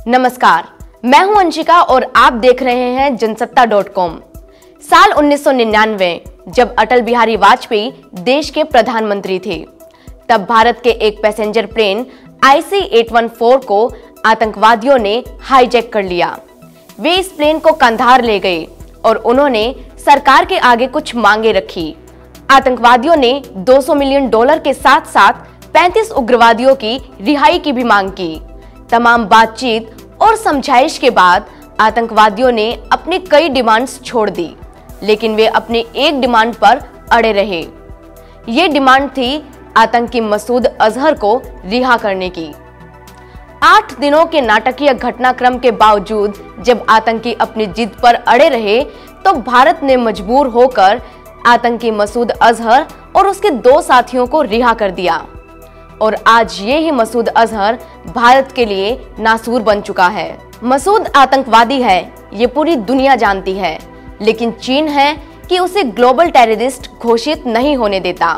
नमस्कार, मैं हूं अंशिका और आप देख रहे हैं जनसत्ता.com। साल 1999 जब अटल बिहारी वाजपेयी देश के प्रधानमंत्री थे, तब भारत के एक पैसेंजर प्लेन IC-814 को आतंकवादियों ने हाईजैक कर लिया। वे इस प्लेन को कंधार ले गए और उन्होंने सरकार के आगे कुछ मांगे रखी। आतंकवादियों ने $200 मिलियन के साथ साथ 35 उग्रवादियों की रिहाई की भी मांग की। तमाम बातचीत और समझाइश के बाद आतंकवादियों ने अपनी कई डिमांड्स छोड़ दी, लेकिन वे अपनी एक डिमांड पर अड़े रहे। ये डिमांड थी आतंकी मसूद अजहर को रिहा करने की। 8 दिनों के नाटकीय घटनाक्रम के बावजूद जब आतंकी अपनी जिद पर अड़े रहे, तो भारत ने मजबूर होकर आतंकी मसूद अजहर और उसके 2 साथियों को रिहा कर दिया। और आज ये ही मसूद अजहर भारत के लिए नासूर बन चुका है। मसूद आतंकवादी है, ये पूरी दुनिया जानती है, लेकिन चीन है कि उसे ग्लोबल टेररिस्ट घोषित नहीं होने देता।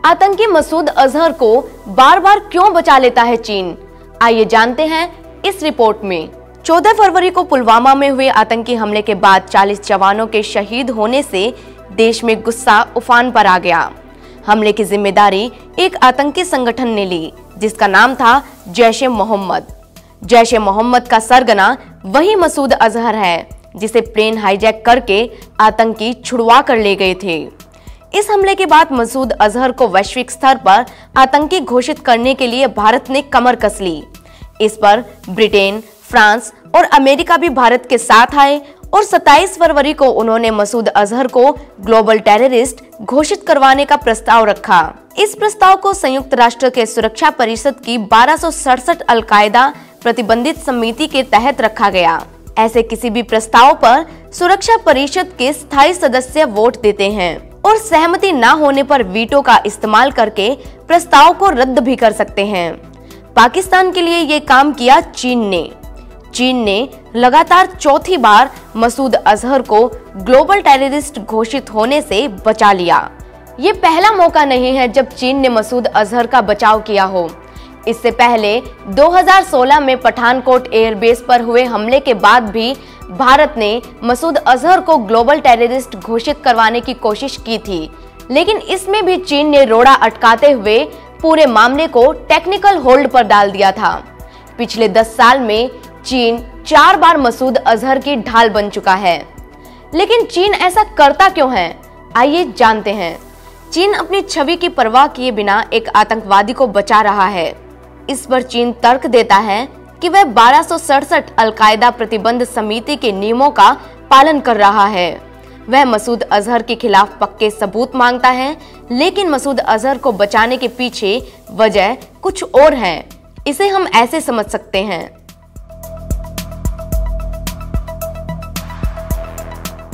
आतंकी मसूद अजहर को बार बार क्यों बचा लेता है चीन? आइए जानते हैं इस रिपोर्ट में। 14 फरवरी को पुलवामा में हुए आतंकी हमले के बाद 40 जवानों के शहीद होने से देश में गुस्सा उफान पर आ गया। हमले की जिम्मेदारी एक आतंकी संगठन ने ली, जिसका नाम था जैश-ए-मोहम्मद। जैश-ए-मोहम्मद का सरगना वही मसूद अजहर है, जिसे प्लेन हाईजैक करके आतंकी छुड़वा कर ले गए थे। इस हमले के बाद मसूद अजहर को वैश्विक स्तर पर आतंकी घोषित करने के लिए भारत ने कमर कस ली। इस पर ब्रिटेन, फ्रांस और अमेरिका भी भारत के साथ आए और 27 फरवरी को उन्होंने मसूद अजहर को ग्लोबल टेररिस्ट घोषित करवाने का प्रस्ताव रखा। इस प्रस्ताव को संयुक्त राष्ट्र के सुरक्षा परिषद की 1267 अलकायदा प्रतिबंधित समिति के तहत रखा गया। ऐसे किसी भी प्रस्ताव पर सुरक्षा परिषद के स्थायी सदस्य वोट देते हैं और सहमति न होने पर वीटो का इस्तेमाल करके प्रस्ताव को रद्द भी कर सकते हैं। पाकिस्तान के लिए ये काम किया चीन ने लगातार चौथी बार मसूद अजहर को ग्लोबल टेररिस्ट घोषित होने से बचा लिया। ये पहला मौका नहीं है जब चीन ने मसूद अजहर का बचाव किया हो। इससे पहले 2016 में पठानकोट एयरबेस पर हुए हमले के बाद भी भारत ने मसूद अजहर को ग्लोबल टेररिस्ट घोषित करवाने की कोशिश की थी, लेकिन इसमें भी चीन ने रोड़ा अटकाते हुए पूरे मामले को टेक्निकल होल्ड पर डाल दिया था। पिछले 10 साल में चीन 4 बार मसूद अजहर की ढाल बन चुका है। लेकिन चीन ऐसा करता क्यों है? आइए जानते हैं। चीन अपनी छवि की परवाह किए बिना एक आतंकवादी को बचा रहा है। इस पर चीन तर्क देता है कि वह 1267 अलकायदा प्रतिबंध समिति के नियमों का पालन कर रहा है। वह मसूद अजहर के खिलाफ पक्के सबूत मांगता है, लेकिन मसूद अजहर को बचाने के पीछे वजह कुछ और है। इसे हम ऐसे समझ सकते हैं।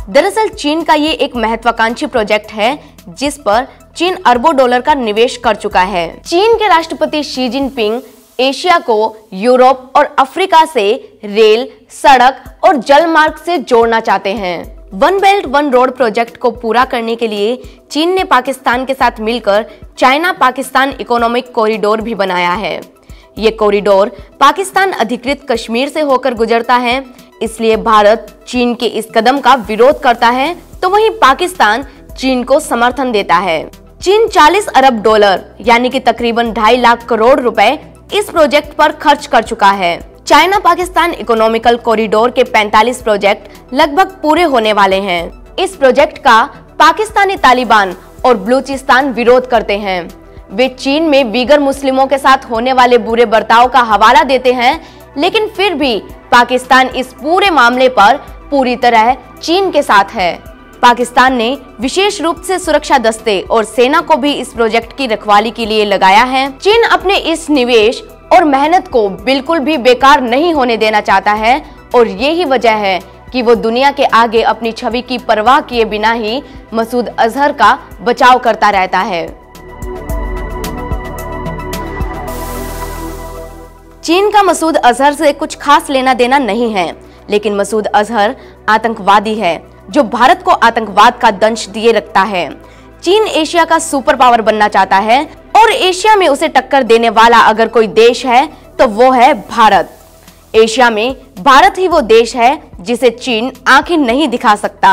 दरअसल चीन का ये एक महत्वाकांक्षी प्रोजेक्ट है, जिस पर चीन अरबों डॉलर का निवेश कर चुका है। चीन के राष्ट्रपति शी जिनपिंग एशिया को यूरोप और अफ्रीका से रेल, सड़क और जल मार्ग से जोड़ना चाहते हैं। One belt one road project को पूरा करने के लिए चीन ने पाकिस्तान के साथ मिलकर चाइना पाकिस्तान इकोनॉमिक कॉरिडोर भी बनाया है। ये कॉरिडोर पाकिस्तान अधिकृत कश्मीर से होकर गुजरता है, इसलिए भारत चीन के इस कदम का विरोध करता है, तो वहीं पाकिस्तान चीन को समर्थन देता है। चीन $40 अरब यानी कि तकरीबन 2.5 लाख करोड़ रुपए इस प्रोजेक्ट पर खर्च कर चुका है। चाइना पाकिस्तान इकोनॉमिकल कॉरिडोर के 45 प्रोजेक्ट लगभग पूरे होने वाले हैं। इस प्रोजेक्ट का पाकिस्तानी तालिबान और बलूचिस्तान विरोध करते हैं। वे चीन में बीगर मुस्लिमों के साथ होने वाले बुरे बर्ताव का हवाला देते हैं, लेकिन फिर भी पाकिस्तान इस पूरे मामले पर पूरी तरह चीन के साथ है। पाकिस्तान ने विशेष रूप से सुरक्षा दस्ते और सेना को भी इस प्रोजेक्ट की रखवाली के लिए लगाया है। चीन अपने इस निवेश और मेहनत को बिल्कुल भी बेकार नहीं होने देना चाहता है और यही वजह है कि वो दुनिया के आगे अपनी छवि की परवाह किए बिना ही मसूद अजहर का बचाव करता रहता है। चीन का मसूद अजहर से कुछ खास लेना देना नहीं है, लेकिन मसूद अजहर आतंकवादी है जो भारत को आतंकवाद का दंश दिए रखता है। चीन एशिया का सुपर पावर बनना चाहता है और एशिया में उसे टक्कर देने वाला अगर कोई देश है तो वो है भारत। एशिया में भारत ही वो देश है जिसे चीन आंखें नहीं दिखा सकता।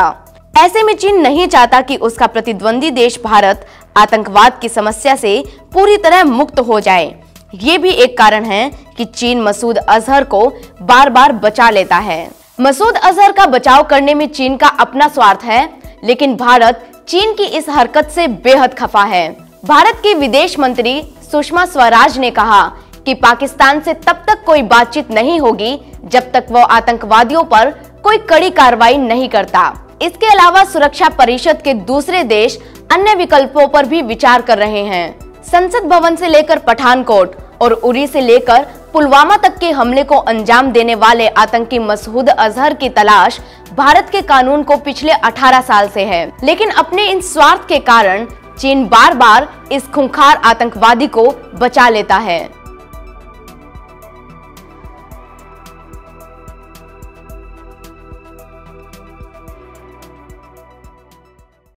ऐसे में चीन नहीं चाहता कि उसका प्रतिद्वंदी देश भारत आतंकवाद की समस्या से पूरी तरह मुक्त हो जाए। ये भी एक कारण है कि चीन मसूद अजहर को बार बार बचा लेता है। मसूद अजहर का बचाव करने में चीन का अपना स्वार्थ है, लेकिन भारत चीन की इस हरकत से बेहद खफा है। भारत की विदेश मंत्री सुषमा स्वराज ने कहा कि पाकिस्तान से तब तक कोई बातचीत नहीं होगी जब तक वो आतंकवादियों पर कोई कड़ी कार्रवाई नहीं करता। इसके अलावा सुरक्षा परिषद के दूसरे देश अन्य विकल्पों पर भी विचार कर रहे हैं। संसद भवन से लेकर पठानकोट और उरी से लेकर पुलवामा तक के हमले को अंजाम देने वाले आतंकी मसूद अजहर की तलाश भारत के कानून को पिछले 18 साल से है, लेकिन अपने इन स्वार्थ के कारण चीन बार बार इस खूंखार आतंकवादी को बचा लेता है।